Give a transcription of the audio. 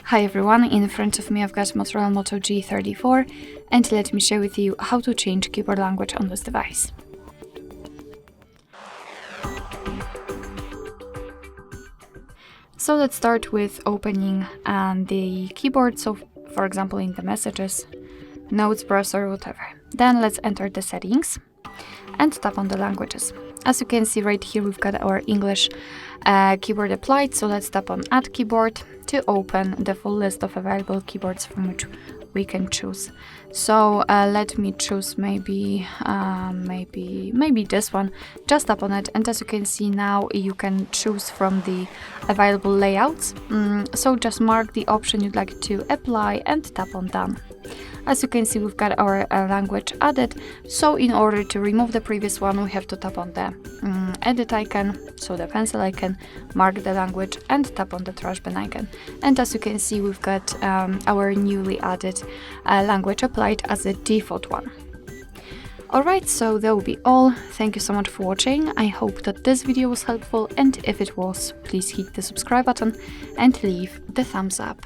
Hi everyone, in front of me I've got MOTOROLA Moto G34 and let me share with you how to change keyboard language on this device. So let's start with opening the keyboard, so for example in the messages, notes, browser, whatever. Then let's enter the settings and tap on the languages. As you can see right here we've got our English keyboard applied, so let's tap on Add Keyboard to open the full list of available keyboards from which we can choose. So let me choose maybe this one. Just tap on it and as you can see now you can choose from the available layouts. So just mark the option you'd like to apply and tap on Done. As you can see we've got our language added, so in order to remove the previous one we have to tap on the edit icon, so the pencil icon, mark the language and tap on the trash bin icon. And as you can see we've got our newly added language applied as a default one. Alright, so that will be all. Thank you so much for watching. I hope that this video was helpful, and if it was, please hit the subscribe button and leave the thumbs up.